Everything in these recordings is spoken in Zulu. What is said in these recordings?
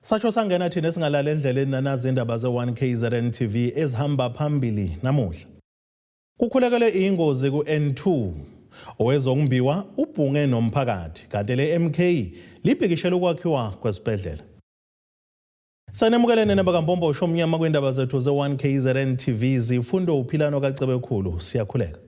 Satsho sangena thina singalala endleleni nanazi indaba ze-1KZN TV ezihamba phambili namuhla. Kukhulekele ingozi ku-N2 owezongumbiwa ubhunge nomphakathi kanti le MK libhekishela ukwakhiwa kwesibhedlela. Sanemukelene nabakampombosho omnyama kwindaba zethu ze-1KZN TV zifundo uphilano kaCebekhulu siyakhuleka.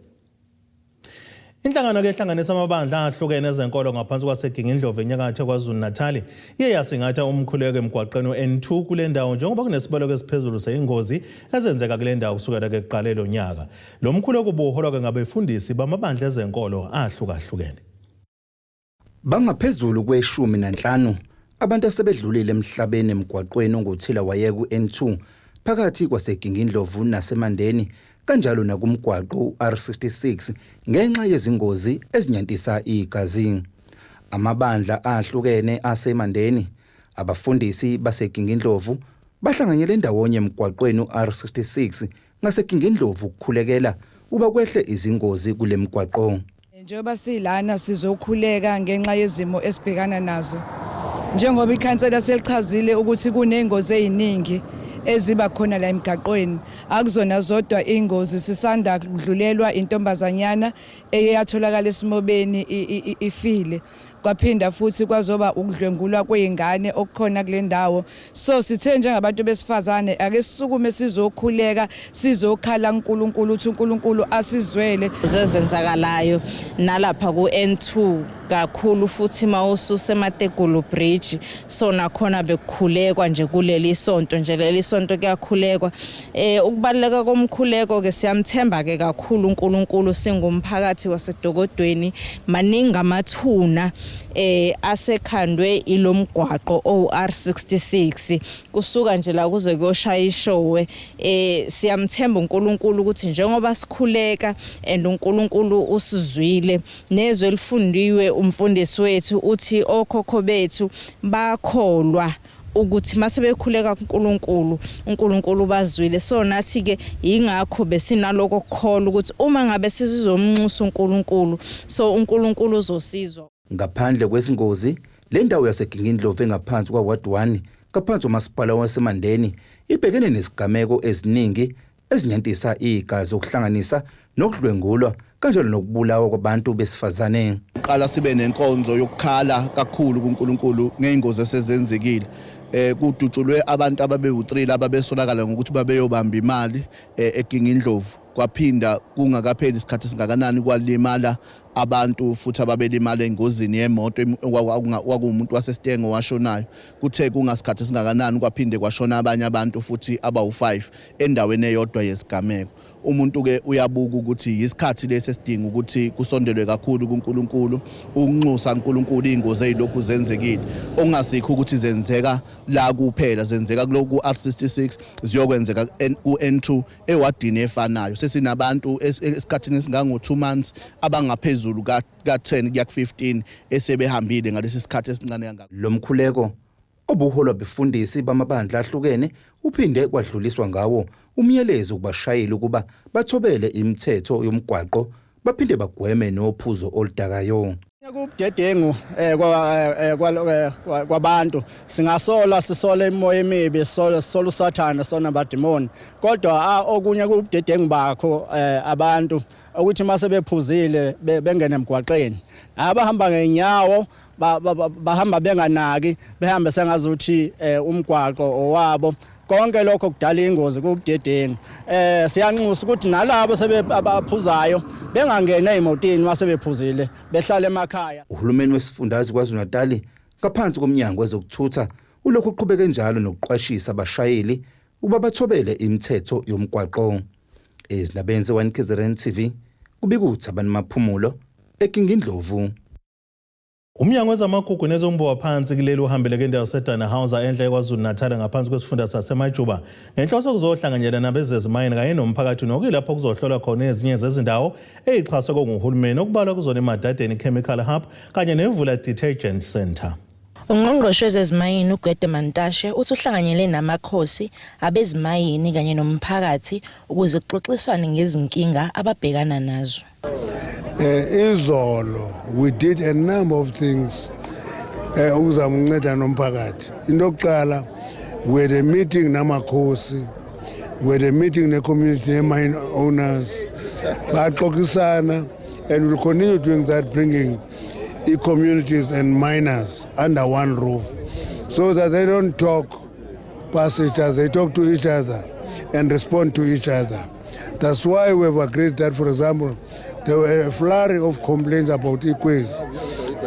Inhlangano ehlanganisa amabandla ahlukene ezenkolo ngaphansi kwaseGingindlovu enyakatho KwaZulu-Natal iye yasingatha umkhuleko emgwaqeni N2 kule ndawo njengoba kunesibalo esiphezulu seingozi ezenzeka kule ndawo kusukela ekuqaleni lonyaka. Lo mkhuleko ubuholwa ngabefundisi bamabandla ezenkolo ahlukahlukene. Bangaphezulu kwe-15 abantu asebedlulile emhlabeni emgwaqweni onguthila waye ku-N2 phakathi kwaseGingindlovu naseMandeni kanjalo nakumgwaqo R66 ngenxa yezingozi ezinyantisa igazi. Amabandla ahlukene aseMandeni abafundisi baseGingindlovu bahlanganyele ndawonye emgwaqweni R66 ngaseGingindlovu ukukhulekela uba kwehle izingozi kule mgwaqo. Njengoba silana sizokhuleka ngenxa yezimo esibhekana nazo. Njengoba ikhansela selichazile ukuthi kunengozi eziningi eziba khona la emgaqweni, akuzona zodwa ingozi sisanda kudlulelwa intombazanyana eyatholakala esimobeni ifile. Kwaphinda futhi kwazoba ukudlwengulwa kweingane okukhona kule ndawo. So sithe njengabantu besifazane ake sisukume sizokhuleka sizokhala uNkulunkulu uthi uNkulunkulu asizwele zezenzakalayo nalapha ku-N2 kakhulu futhi mawususe eMategulu Bridge so nakhona bekukhulekwa nje kuleli sonto nje leli sonto kuyakhulekwa. Ukubaleka komkhuleko ke siyamthemba ke kakhulu uNkulunkulu singumphakathi waseDokodweni maningi amathuna asekhandwe ilomgwaqo OR66 kusuka nje la kuze kuyoshaya ishowe. Siyamthemba uNkulunkulu ukuthi njengoba sikhuleka and uNkulunkulu usizwile nezwe lifundiwe umfundisi wethu uthi okhokho bethu bakholwa ukuthi mase bekhuleka uNkulunkulu bazwile. So nathi ke ingakho besinaloko ukukholwa ukuthi uma ngabe sizomnxusa uNkulunkulu so uNkulunkulu uzosizwa. Ngaphandle kwezingozi le ndawo yaseGingindlovu engaphansi kwaWard 1 ngaphansi komasipala waseMandeni ibhekene nesigameko eziningi ezinyantisa igazi okuhlanganisa nokudlwengulwa kanjalo nokubulawa kwabantu besifazane. Qala sibe nenkonzo yokukhala kakhulu kuNkulunkulu ngeingozi esezenzekile. Kudutshulwe abantu ababe-3 ababesolakala ngokuthi babeyobamba imali eGingindlovu. Kwaphinda kungakapheli isikhathi singakanani kwalimala abantu futhi ababelimala engozini yemoto kwakuumuntu waseStengo washonayo. Kuthe kungasikhathi singakanani kwaphinde kwashona abanye abantu futhi abawu5 endaweni eyodwa yesigameko. Umuntu ke uyabuka ukuthi isikhathi lesi esidinga ukuthi kusondelwe kakhulu kuNkulunkulu ukunxusa uNkulunkulu ingozi ezilokhu zenzekile ongasikho ukuthi zenzeka la kuphela zenzeka kuloku R66 ziyokwenzeka ku-N2 ewadini efanayo. Sesinabantu esikhathini esingango2 months abangaphezulu ka10 kuya ku15 esebehambile ngalesi sikhathi esincane kangaka. Lo mkhuleko obuholwa befundisi bamabandla ahlukene uphinde kwadluliswa ngawo umyalezo kubashayeli ukuba bathobele imithetho yomgwaqo baphinde bagweme nophuzo oludakayo. Kubudedengu kwabantu singasola sisole imoya emibi sola usathana sona bademoni kodwa okunye kubudedengu bakho abantu ukuthi mase bephuzile bengene emgwaqeni abahamba ngenyawo bahamba benganaki behambe sengazuthi umgwaqo owabo konke lokho kudala ingozi kubudedengu. Siyanxusa ukuthi nalabo sebaphuzayo bengangena emotini mase bephuzile behlala emakhaya. Uhulumeni wesifundazwe KwaZulu-Natal ngaphansi komnyango wezokuthutha ulokhu uqhubeka njalo nokuqwashisa abashayeli ukuba bathobele imithetho yomgwaqo. Ezindabeni ze-1KZN TV kubikuthi abantu maphumulo eGingindlovu. Umnyango wezamagugu nezombo waphansi kuleli uhambele kendawo seDana House enhle KwaZulu-Natal ngaphansi kwesifunda saseMajuba ngenhloso kuzohlanganyela nabezezimayini kanye nomphakathi nokuyilapho kuzohlolwa khona ezinye zezindawo ezixhaswe nguhulumeni okubalwa kuzona eMadadeni Chemical Hub kanye neVula Detergent Center. Ungqongqoshe wezezimayini uGwede Mantashe uthi uhlanganyele namakhosi abezimayini kanye nomphakathi ukuze kuxoxiswane ngezinkinga ababhekana nazo. Izolo we did a number of things ukuzama ukunceda nomphakathi. Into yokuqala we had a meeting namakhosi, we had a meeting ne-community ne-mine owners, baxoxisana, and we'll continue doing that, bringing communities and miners under one roof so that they don't talk past each other, they talk to each other and respond to each other. That's why we've agreed that, for example, there were a flurry of complaints about Ikwezi.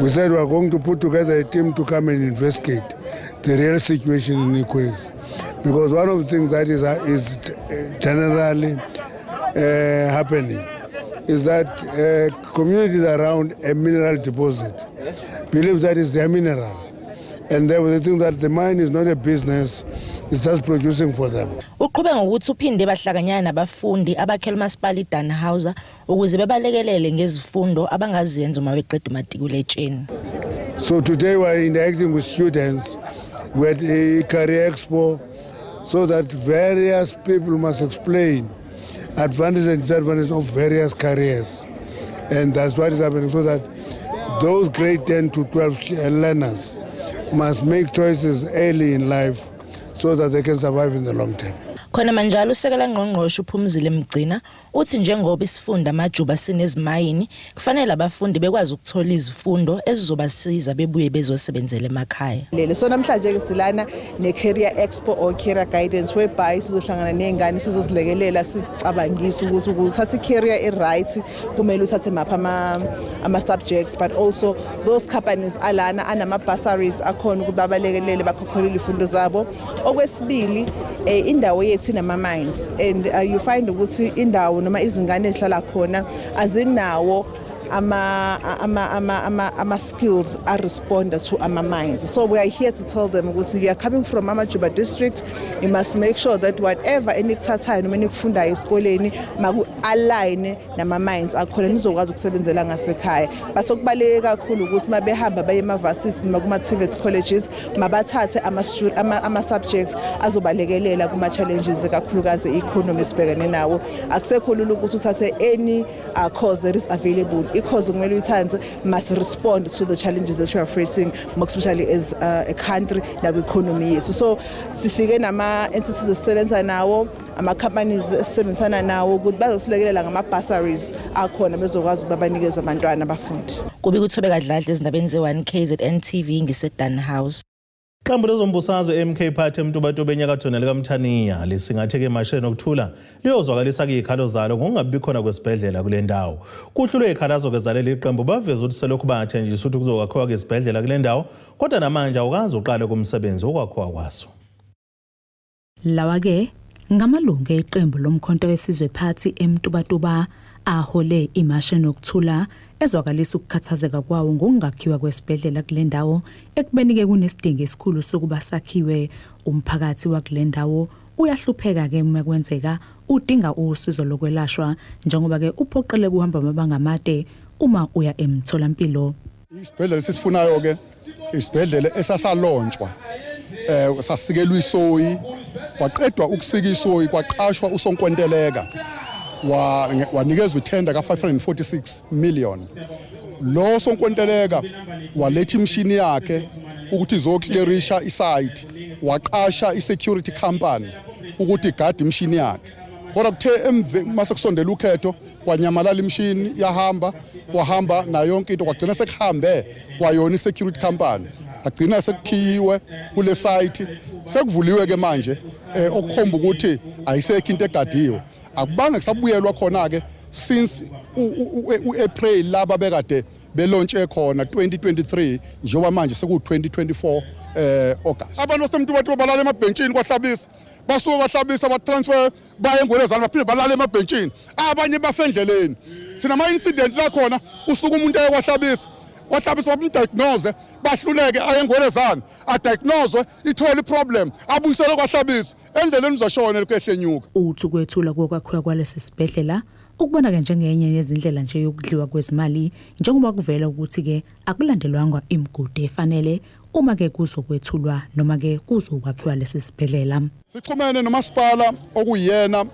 We said we are going to put together a team to come and investigate the real situation in Ikwezi. Because one of the things that is generally happening is that communities around a mineral deposit believe that is their mineral. And they think that the mine is not a business, it's just producing for them. Uqhubeka ngokuthi uphinde bahlanganyana nabafundi abakhela umasipala iDannhauser ukuze bebalekelele ngezifundo abangaziyenza uma beqeda umatikuletsheni. So today we are interacting with students with a career expo so that various people must explain advantages and disadvantages of various careers. And that's what is happening, so that those grade 10 to 12 learners must make choices early in life so that they can survive in the long term. Khona manjalo usekela ngqongqoshe uPhumzile Mgcina uthi njengoba isifunda amajuba sinezimayini kufanele abafundi bekwazi ukuthola izifundo ezizobasiza bebuye bezosebenzela emakhaya. So namhlanje ke silana ne-career expo or career guidance whereby sizohlangana ney'ngane sizozilekelela sizicabangisa ukuthi ukuthatha i-career e-right kumele uthathe mapha ama-subjects, but also those companies alana anama-bursaries akhona ukuthi babalekelele bakhokhelele izifundo zabo. Okwesibili indawo yethu inama-mines, and you find ukuthi indawo noma izingane ezihlala khona azinawo ama-skills are respond to ama-mines. So we are here to tell them ukuthi you are coming from Amajuba district, you must make sure that whatever enikuthathayo noma enikufundayo esikoleni maku-align nama-mines akhona nizokwazi ukusebenzela ngasekhaya. But okubaluleke kakhulu ukuthi uma behamba baye ema-varsity noma kuma-TVET colleges mabathathe ama-subjects azobalekelela kuma-challenges kakhulukazi i-economy sibhekane nawo. Akusekho lula ukuthi uthathe any course that is available. Because must respond to the challenges that you are facing, more especially as a country that economy is. So sifike nama entities esebenza nawo, ama companies esebenzana nawo ukuthi bazosilekelela ngama bursaries akhona bezokwazi babanikeza abantwana abafundi. Kubi kuthobeka dladla ezindabeni ze1 KZN TV ngiseDannhauser. Iqembu lezombusazwe MK Party eMtubatuba enyakatho likaMthaniya lisingatheke emasheni okuthula liyozwakalisa izikhalo zalo ngokungabi khona kwesibhedlela kule ndawo. Kuhlulwe izikhalazo kezaleli iqembu baveza ukuthi selokhu bathenjiswa ukuthi kuzokwakhiwa kwesibhedlela kule ndawo, kodwa namanje awukazi uqale kumsebenzi okwakhiwa kwaso. Lawa ke ngamalungu eqembu lomkhonto wesizwe Party eMtubatuba ahole imasheni okuthula ezwakalisa ukukhathazeka kwawo ngokungakhiwa kwesibhedlela kule ndawo ekubenike kunesidingo esikhulu sokuba sakhiwe. Umphakathi wakule ndawo uyahlupheka ke uma kwenzeka udinga usizo lokwelashwa njengoba ke uphoqele kuhamba amabanga amade uma uya emtholampilo. Isibhedlela sisifunayo ke isibhedlela esasalonjwa sasikelwe isoyi, kwaqedwa ukusika isoyi kwaqashwa uSonkwenteleka wanikezwe itender ka546 million. Lo Sonkwenteleka waletha imshini yakhe ukuthi izoclearisha isite, waqasha isecurity company ukuthi igade imshini yakhe. Kodwa kuthe mase kusondela ukhetho kwanyamalala imshini yahamba, wahamba nayo yonke into kwagcina sekuhambe kwayona isecurity company. Agcina sekukhiwe kule site, sekuvuliwe ke manje okukhomba ukuthi ayisekho into egadiwe. Akubange kusabuyelwa khona ke since uApril laba bekade belontshe khona 2023 njengoba manje seku2024 August. Abantu basemntubatuba balala emabhentshini kwahlabisa, basuka bahlabisa batransfer baye eNgwelezana baphinde balala emabhentshini, abanye bafendleleni. Sinama incident la khona usuka umuntu ayekwahlabisa wahlabisa bamdiagnose bahluleke ayeNgwelezana adiagnose ithola iproblem abuyisele kwahlabisa endleleni uzashona elikehlenyuka. Uthi kwethula kokwakhiwa kwalesi sibhedlela ukubona ke njengenye yezindlela nje yokudliwa kwezimali njengoba kuvela ukuthi ke akulandelwanga imigudu efanele uma ke kuzokwethulwa noma ke kuzokwakhiwa lesi sibhedlela. Sixhumene nomasipala okuyena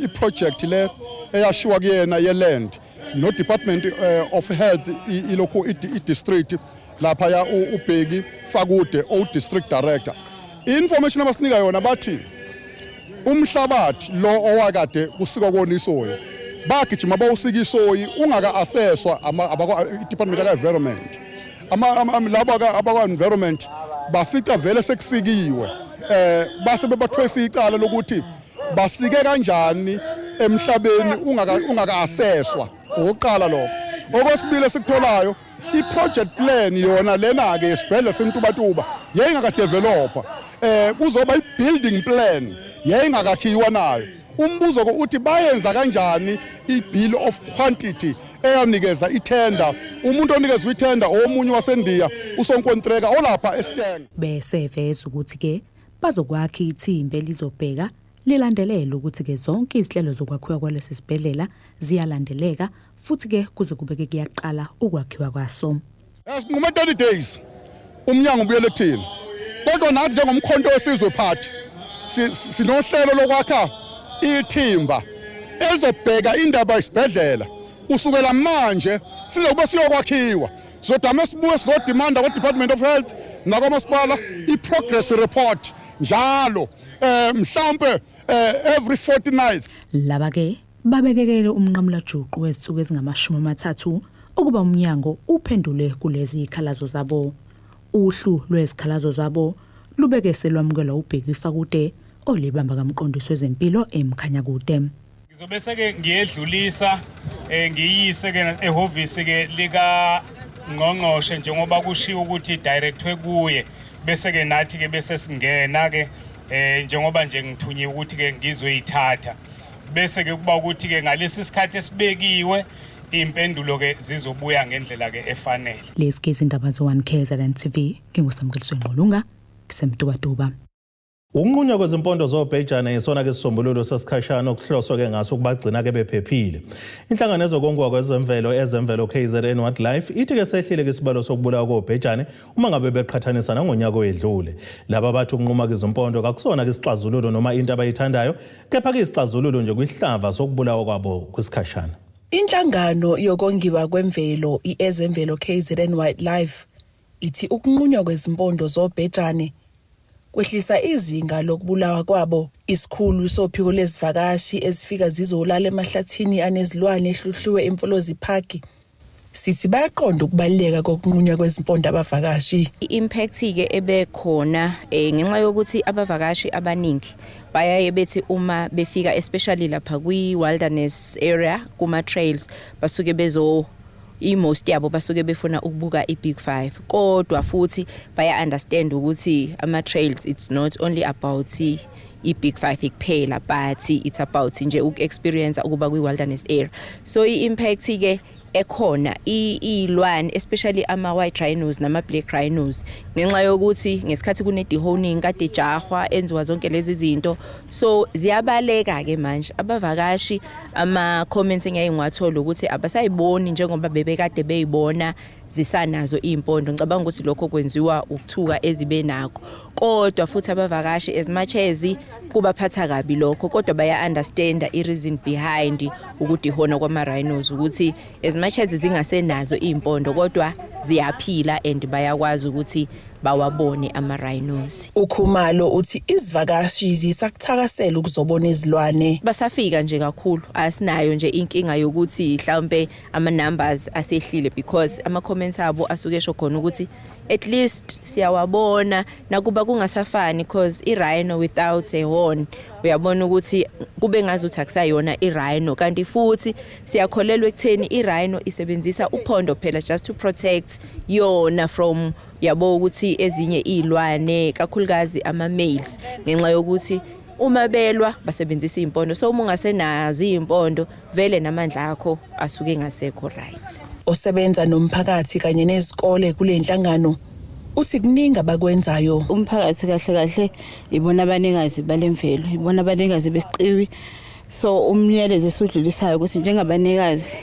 iproject le eyashiwa kuyena yeland no Department of Health ilokho i-district lapha ya uBheki Fakude o district director. Information abasinika yona bathi umhlabathi lo owakade kusika kona isoyi bagijima bawusika isoyi ungaka assesswa department ka environment laba abaka environment bafica vele sekusikiwe base bebathwesa icala lokuthi basike kanjani emhlabeni ungaka assesswa oqala lokho okwesibili sikutholayo i-project plan yona lena ke yesibhedlela seMtubatuba yayingaka developer kuzoba i-building plan yayingakakhiwa nayo umbuzo uthi bayenza kanjani i-bill of quantity eyanikeza itender umuntu onikeza itender omunye waseNdiya usonkontreka olapha eSteng bese veza ukuthi ke bazokwakha ithimba elizobheka lilandelela ukuthi ke zonke izinhlelo zokwakhiwa kwalesi sibhedlela ziyalandeleka futhi ke kuze kubeke kuyaqala ukwakhiwa kwaso. Esinqume 30 days umnyango ubuyele kuthina kodwa nathi njengomkhonto wesizwe phathi sinohlelo lokwakha ithimba elizobheka indaba yesibhedlela kusukela manje sizokuba siyokwakhiwa sizodama sibuye sizodimanda kwa-Department of Health nakwamasipala i-progress report njalo mhlawumbe every fortnight. Laba ke babekekele umnqamula juqu wesithuku ezingama-30 ukuba umnyango uphendule kulezi ikhalazo zabo. Uhlu lwezikhalazo zabo lubeke selwamukela uBheki Fakude olibamba kamqondisi wezempilo eMkhanyakude. Ngizobese ke ngiyedlulisa ngiyise ke ehhovisi ke lika ngqongqoshe njengoba kushiwo ukuthi directwe kuye bese ke nathi ke bese singena ke njengoba nje ngithunyiwe ukuthi ke ngizoyithatha bese ke kuba ukuthi ke ngalesi sikhathi esibekiwe impendulo ke zizobuya ngendlela ke efanele. Lezi ke izindaba ze1 KZN TV nginguSamkeliso Ngqolunga kuseMtubatuba. Ukunqunywa kwezimpondo zobhejana yisona ke sisombululo sesikhashana okuhloswa ke ngaso ukubagcina ke bephephile. Inhlangano ezokongiwa kwezemvelo KZN Wildlife ithi ke sehlile ke isibalo sokubulawa kobhejane uma ngabe beqhathanisa ngonyaka owedlule. Laba bathi ukunquma kwezimpondo kakusona ke isixazululo noma into abayithandayo kepha ke isixazululo nje kwihlava sokubulawa kwabo kwesikhashana. Inhlangano yokongiwa kwemvelo iezemvelo KZN Wildlife ithi ukunqunywa kwezimpondo zobhejane kwehlisa izinga lokubulawa kwabo. Isikhulu sophiko lezivakashi ezifika zizolala emahlathini anezilwane ehluhluwe eMfolozi Park sithi bayaqonda ukubaleka kokunqunywa kwezimpondo abavakashi. I-impact ke ebekhona ngenxa yokuthi abavakashi abaningi bayaye bethi uma befika especially lapha kwi-wilderness area kuma trails basuke most yabo basuke befuna ukubuka i-Big 5 kodwa futhi baya understand ukuthi ama trails it's not only about i-Big 5 kuphela but it's about nje uku-experience ukuba kwi-wilderness area. So i-impact ke ekhona ilwane especially ama white rhinos nama black rhinos ngenxa yokuthi ngesikhathi kune dehoning kade jahwa enziwa zonke lezi zinto so ziyabaleka ke manje abavakashi ama comments engiyayingwathola ukuthi abasayiboni njengoba bebekade beyibona zisanazo impondo. Ngicabanga ukuthi lokho kwenziwa ukuthuka ezibe nakho kodwa futhi abavakashi as much as kubaphatha kabi lokho kodwa baya understand i reason behind ukuthi hona kwama rhinos ukuthi as much as zingasenazo impondo kodwa ziyaphila and bayakwazi ukuthi bawabone ama rhinos. Ukhumalo uthi izivakashi zisakuthakasela ukuzobona izilwane. Basafika nje kakhulu asinayo nje inkinga yokuthi mhlawumbe ama numbers asehlile because ama comments abo asuke esho khona ukuthi at least siyawabona nakuba kungasafani because i rhino without a horn uyabona ukuthi kube ngazuthi akusayona i rhino kanti futhi siyakholelwa ekutheni i rhino isebenzisa uphondo phela just to protect yona from yabo ukuthi ezinye izilwane kakhulukazi ama males ngenxa yokuthi uma belwa basebenzisa impondo so uma ungasenazi impondo vele namandla akho asuke ngasekho right. Osebenza nomphakathi kanye nezikole kule nhlangano uthi kuningi abakwenzayo. Umphakathi kahle ibona abanikazi balemvelo ibona abanikazi besiciwi so umyalezo esudlulisayo ukuthi njengabanikazi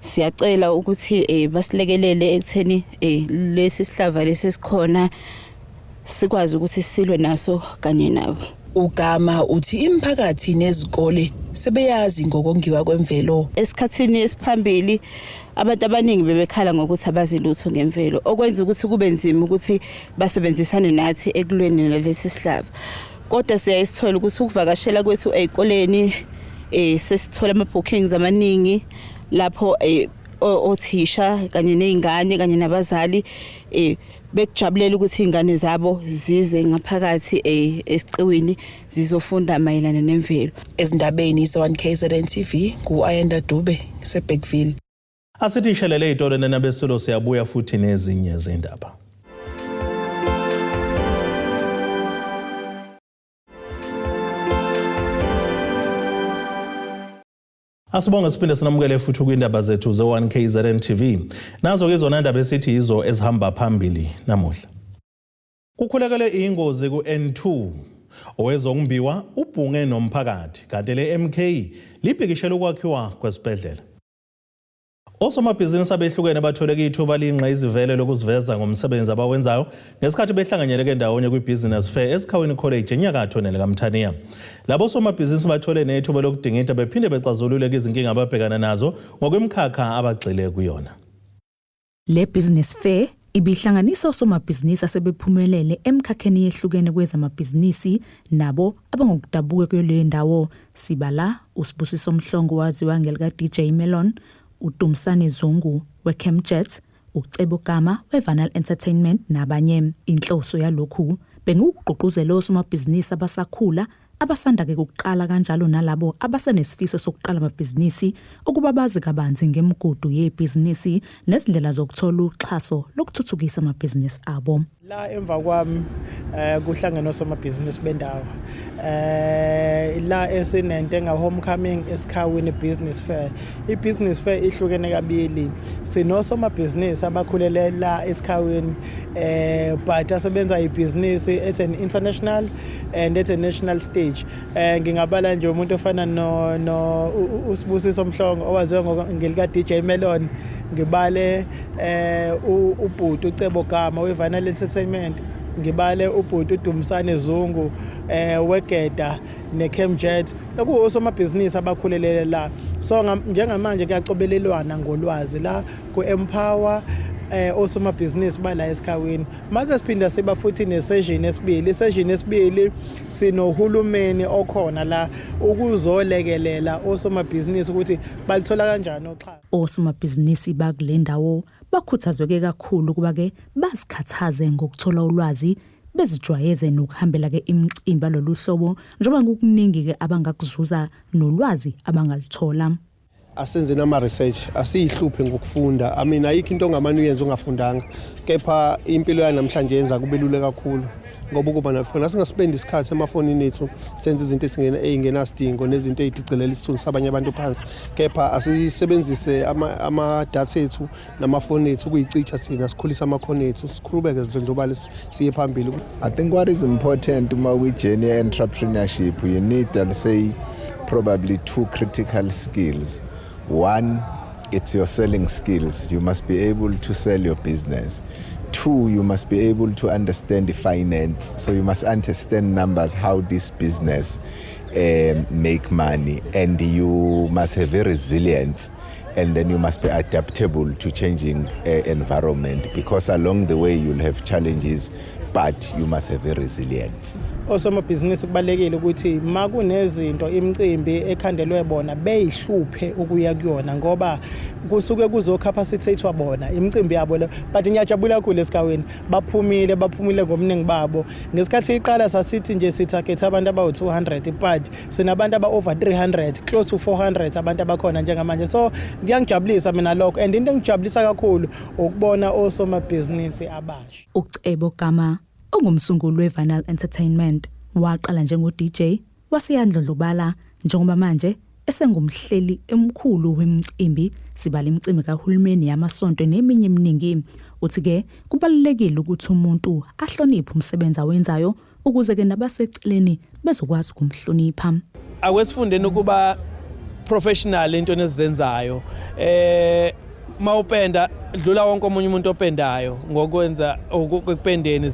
siyacela ukuthi basilekelele ekutheni lesi sihlava lesi sikhona sikwazi ukuthi silwe naso kanye nabo. Ugama uthi imiphakathi nezikole sebeyazi ngokongiwa kwemvelo. Esikhathini esiphambili abantu abaningi bebekhala ngokuthi abazi lutho ngemvelo, okwenza ukuthi kube nzima ukuthi basebenzisane nathi ekulweni nalesi sihlava. Kodwa siyayithola ukuthi ukuvakashela kwethu ezikoleni sesithola ama-bookings amaningi lapho othisha kanye nezingane kanye nabazali bekujabulela ukuthi izingane zabo zize ngaphakathi esiqiwini zizofunda mayelana nemvelo. Ezindabeni za-1 KZN TV ku-Ayanda Dube seBergville. Asithi ishelele itolo nenabeselo siyabuya futhi nezinye izindaba. Asibonga siphinde sinamukele futhi kwindaba zethu ze1 KZN TV. Nazo ke izona ndaba esithi izo ezihamba phambili namuhla. Kukhulekele ingozi ku-N2 owezongumbiwa ubhunge nomphakathi kanti le MK libhekishela ukwakhiwa kwesibhedlela. Osomabhizinisi abehlukene batholeke ithuba linqa izivele lokuziveza ngomsebenzi abawenzayo ngesikhathi behlanganyeleke ndawonye kwi-business fair eSikhaweni College enyakatho nelekamthaniya. Labo somabhizinisi bathole nethuba lokudingida bephinde bexazulule izinkinga ababhekana nazo ngokwemkhakha abagxile kuyona. Le business fair ibihlanganisa osomabhizinisi asebephumelele emkhakheni yehlukene kwezamabhizinisi nabo abangokudabuka kule ndawo. Sibala uSibusiso Mhlongo waziwa ngelika DJ Melon, uDumsane Zungu weChemjet, uCebo Gama weVanal Entertainment nabanye. Inhloso yalokhu bengukugqugquzela osomabhizinisi abasakhula abasanda ke ukuqala kanjalo nalabo abasenesifiso sokuqala amabhizinisi ukuba bazi kabanzi ngemigudu yebhizinisi nezindlela zokuthola uxhaso lokuthuthukisa amabhizinisi abo. La emva kwami kuhlangene osomabhizinisi bendawo la esinento enga homecoming eSikhaweni business fair. I-business fair ihlukene kabili. Sinosomabhizinisi abakhulele la eSikhaweni but asebenza ibhizinisi at an international and at a national stage. Ngingabala nje umuntu ofana no uSibusiso Mhlongo owaziwa ngelika DJ Melon, ngibale ubhuti uCebo Gama weVanal Entertainment, ngibale ubhuti uDumsane Zungu wegeda neChemjet. Okuwosomabhizinisi abakhulelele la. So njengamanje kuyacobelelwana ngolwazi la ku-empower osomabhizinisi bala eSikhaweni. Mase siphinda siba futhi nesession esibili. Isession esibili sinohulumeni okhona la ukuzolekelela osomabhizinisi ukuthi balithola kanjani uxhaso. Osomabhizinisi bakule ndawo bakhuthazwe kakhulu kuba ke bazikhathaze ngokuthola ulwazi bezijwayeze nokuhambela ke imicimbi loluhlobo njengoba ngokuningi ke abangakuzuza nolwazi abangalithola. Asenze nama research asihluphe ngokufunda. Ayikho into ongamane uyenze ungafundanga, kepha impilo yanamhlanje yenza kube lule kakhulu ngoba kuba nafuna singaspendi isikhathi emafonini ethu senze izinto ezingenasidingo nezinto ezidicilela isithunzi sabanye abantu phansi, kepha asisebenzise ama data ethu namafoni ethu ukuyicicha thina sikhulisa amakhono ethu sikhulubeke zilondobale siye phambili. I think what is important uma we journey entrepreneurship, you need, I'll say, probably two critical skills. One, it's your selling skills. You must be able to sell your business. Two, you must be able to understand the finance. So you must understand numbers, how this business make money. And you must have a resilience. And then you must be adaptable to changing environment, because along the way you'll have challenges, but you must have a resilience. Osomabhizinisi kubalekile ukuthi makunezinto imicimbi ekhandelwe bona beyihluphe ukuya kuyona ngoba kusuke kuzo capacitate wabona imicimbi yabo le. But ngiyajabula kakhulu eSikhaweni baphumile ngomningi babo. Ngesikhathi iqala sasithi nje sitarget abantu abawu200 but sinabantu over 300, close to 400 abantu abakhona njengamanje. So ngiyangijabulisa mina lokho, and into engijabulisa kakhulu ukubona osomabhizinisi abasha. uCebo Gama ongumsunguli weVanal Entertainment waqala njengo-DJ waseyandlondlobala njengoba manje esengumhleli emkhulu wemicimbi sibala imicimbi kahulumeni yamasonto neminye eminingi. Uthi ke kubalulekile ukuthi umuntu ahloniphe umsebenzi awenzayo ukuze ke nabaseceleni bezokwazi ukumhlonipha. Akwesifundeni ukuba professional into nezenzayo mawupenda dlula wonke omunye umuntu opendayo ngokwenza ukupendeni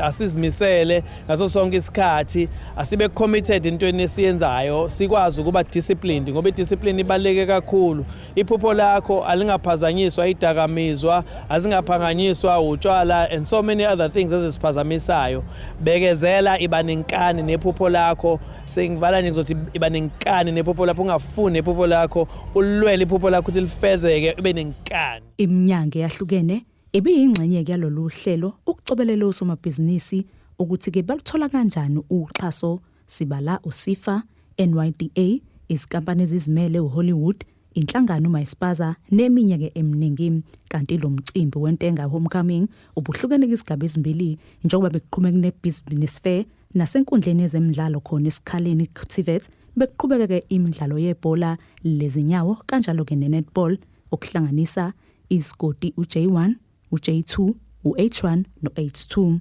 asizimisele ngaso sonke isikhathi asibe committed entweni esiyenzayo sikwazi ukuba disciplined ngoba idiscipline ibaleke kakhulu iphupho lakho alingaphazanyiswa idakamizwa azingaphanganyiswa utshwala and so many other things ezisiphazamisayo bekezela iba nenkani nephupho lakho sengivala nje ngizothi iba nenkani nephupho lapho ungafuni iphupho lakho ulwele iphupho lakho ukuthi lifezeke ibe nenkani. Iminyango yahlukene ibiyingxenye yalolu hlelo ukucobelela osomabhizinisi ukuthi ke baluthola kanjani uxhaso sibala uSifa, NYDA, izinkampani ezizimele uHollywood, inhlangano uMaispaza neminye ke eminingi kanti lo mcimbi wentenga homecoming ubuhlukene isigaba ezimbili njengoba bekuqhubeka nebusiness fair nasenkundleni ezemidlalo khona esikhaleni TVET bekuqhubeka ke imidlalo yebhola lezinyawo kanjalo ke netball okuhlanganisa isigodi uJ1, uJ2, uH1 noH2.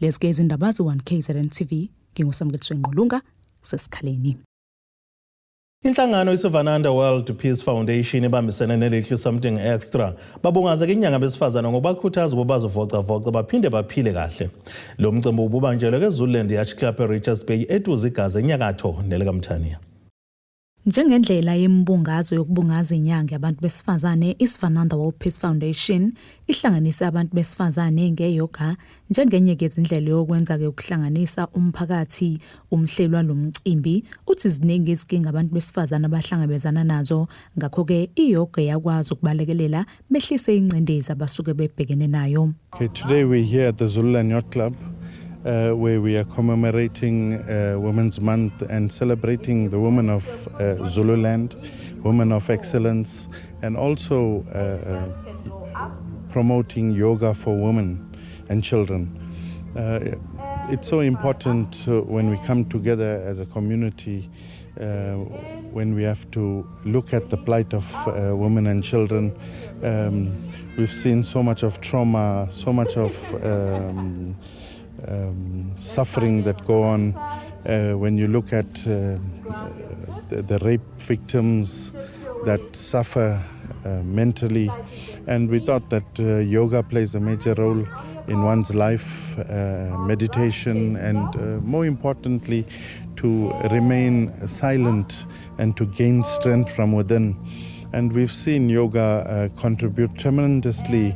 Lezike izindaba ze1KZN TV ngingusamukiswe Nqulunga sesikhaleni. Inhlangano iSavananda World Peace Foundation ebambisene neLittle Something Extra babungaza inyanga besifazana ngoba bakhuthaza ukuba bazivocavoca baphinde baphile kahle. Lo mcimbi ububanjelwe keZululand Yacht Club eRichards Bay eduze iGaza enyakatho neLikamthaniya. Njengendlela yembungazo yokubungaza inyanga yabantu besifazane, iSavananda World Peace Foundation ihlanganisa abantu besifazane ngeyoga njengenye yezindlela yokwenza ke ukuhlanganisa umphakathi. Umhlelwa lo mcimbi uthi ziningi izinkinga abantu besifazane abahlangabezana nazo, ngakho ke iyoga yakwazi ukubalekelela behlise ingcindezi abasuke bebhekene nayo. Okay, today we're here at the Zululand Yacht Club. Where we are commemorating Women's Month and celebrating the women of Zululand, women of excellence, and also promoting yoga for women and children. It's so important when we come together as a community, when we have to look at the plight of women and children. We've seen so much of trauma, so much of suffering that go on when you look at the rape victims that suffer mentally, and we thought that yoga plays a major role in one's life, meditation, and more importantly to remain silent and to gain strength from within. And we've seen yoga contribute tremendously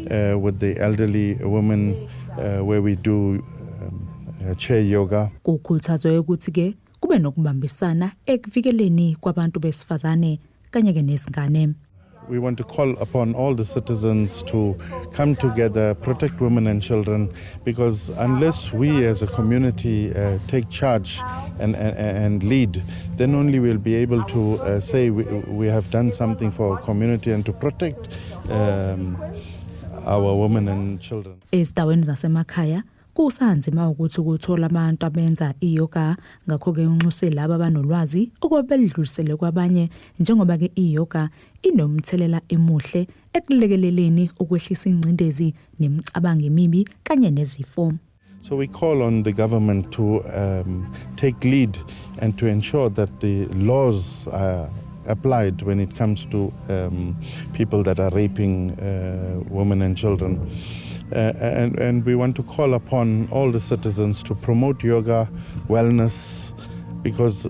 with the elderly women where we do chair yoga. Kukhuthazwe ukuthi ke kube nokubambisana ekuvikeleni kwabantu besifazane kanye ke nezingane. We want to call upon all the citizens to come together, protect women and children, because unless we as a community take charge and lead, then only we'll be able to say we have done something for our community and to protect our women and children. Ezindaweni zasemakhaya kusanzima ukuthi ukuthola abantu abenza iyoga, ngakho ke unxuse laba abanolwazi ukuba belidlulisele kwabanye njengoba ke iyoga inomthelela emuhle ekulekeleleni ukwehlisa ingcindezi nemicabango emibi kanye nezifo. So we call on the government to take lead and to ensure that the laws are applied when it comes to people that are raping women and children. And we want to call upon all the citizens to promote yoga, wellness, because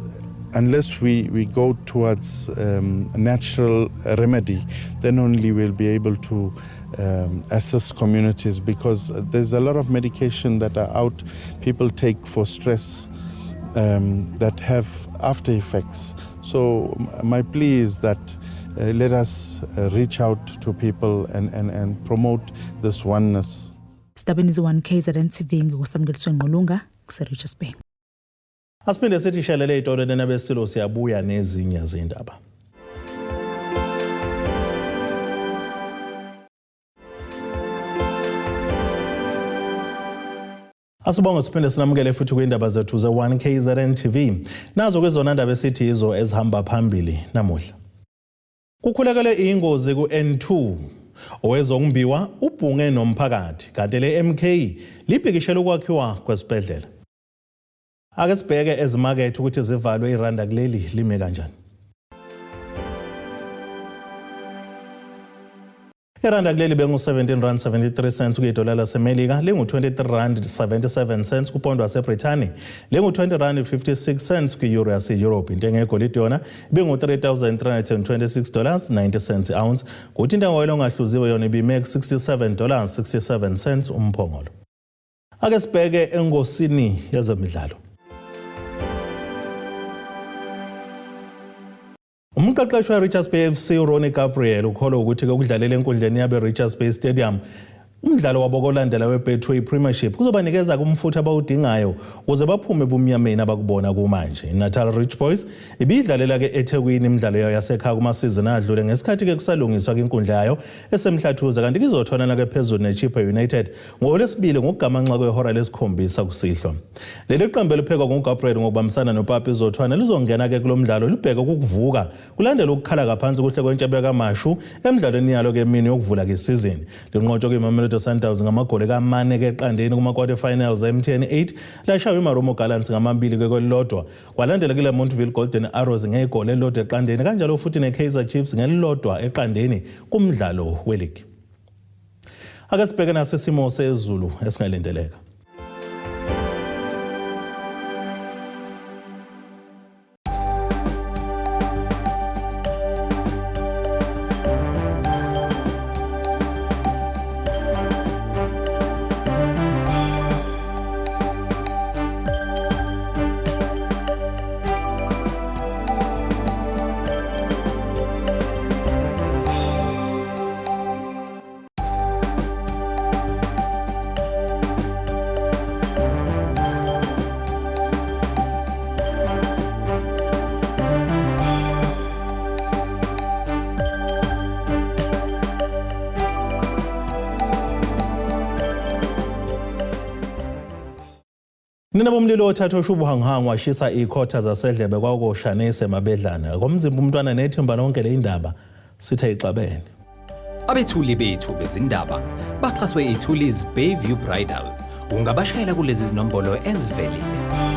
unless we go towards a natural remedy, then only we'll be able to assist communities, because there's a lot of medication that are out, people take for stress that have after effects. So my plea is that let us reach out to people and promote this oneness. Stabeni ze1KZN TV ngokusamukiswe Nqulunga kuseRichards Bay. Asiphinde sithi shelele itolo nenabesilo siyabuya nezinye izindaba. Asibonga siphinde sinamukele futhi kwindaba zethu ze1KZN TV. Nazo kwezona ndaba esithi izo ezihamba phambili namuhla. Kukhulekele ingozi ku-N2 owezongumbiwa ubhunge nomphakathi kanti le MK libhekishela ukwakhiwa kwesibhedlela. Ake sibheke ezimakethe ukuthi zivalwe iranda kuleli lime kanjani. Iranda kuleli bengu 17 rand 73 cents kuyidola lasemelika, lingu 23 rand 77 cents kupondo waseBrithani, lingu 20 rand 56 cents ku-euro yase-Europe. Intengo yegolide yona bengu $3,326.90 ounce, kuthi intengo yoyilo ongahluziwe yona ibime $67.67 umphongolo. Ake sibheke engosini yezemidlalo. Umqeqeshi we-Richards Bay FC uRonnie Gabriel ukholwa ukuthi ukudlalela enkundleni yabe Richards Bay Stadium umdlalo wabo kolandela we-Betway Premiership kuzobanikeza kumfutho abawudingayo ukuze baphume bumnyameni abakubona kumanje. Natal Rich Boys ibidlalela ke eThekwini imidlalo yayo yasekhaya kumasizini adlule ngesikhathi ke kusalungiswa kwinkundla yayo esemhlathuza, kanti kizothonana ke phezulu neChippa United ngolesibili ngokugamanxa kwehora lesikhombisa kusihlwa. Leli qembu liphekwa nguGabriel ngokubambisana noPapi Zothwana lizongena ke kulomdlalo libheke ukuvuka kulandela ukukhala kaphansi kuhle kwentshebe kaMashu emidlalweni yalo ke emini yokuvula ke isizini. Linqotshwa ke Mamelodi Sundowns ngamagoli ka4 ke eqandeni kuma quarter finals eMTN 8 lashaywa iMaromo Gallants ngama2 ke kolodwa, kwalandela kule Montville Golden Arrows ngegoli elilodwa eqandeni, kanjalo futhi neKaizer Chiefs ngelilodwa eqandeni kumdlalo weleague. Ake sibheke nasesimo sezulu esingalindeleka. Nina bomlilo othatha oshubuhanguhangu washisa ikhotha zasedlebe kwakoshanise mabedlana komzimba umntwana nethimba lonke le indaba sithe ixabene. Abethuli bethu bezindaba baxhaswe iThuli's Bayview Bridal. Ungabashayela kulezi zinombolo ezivelile.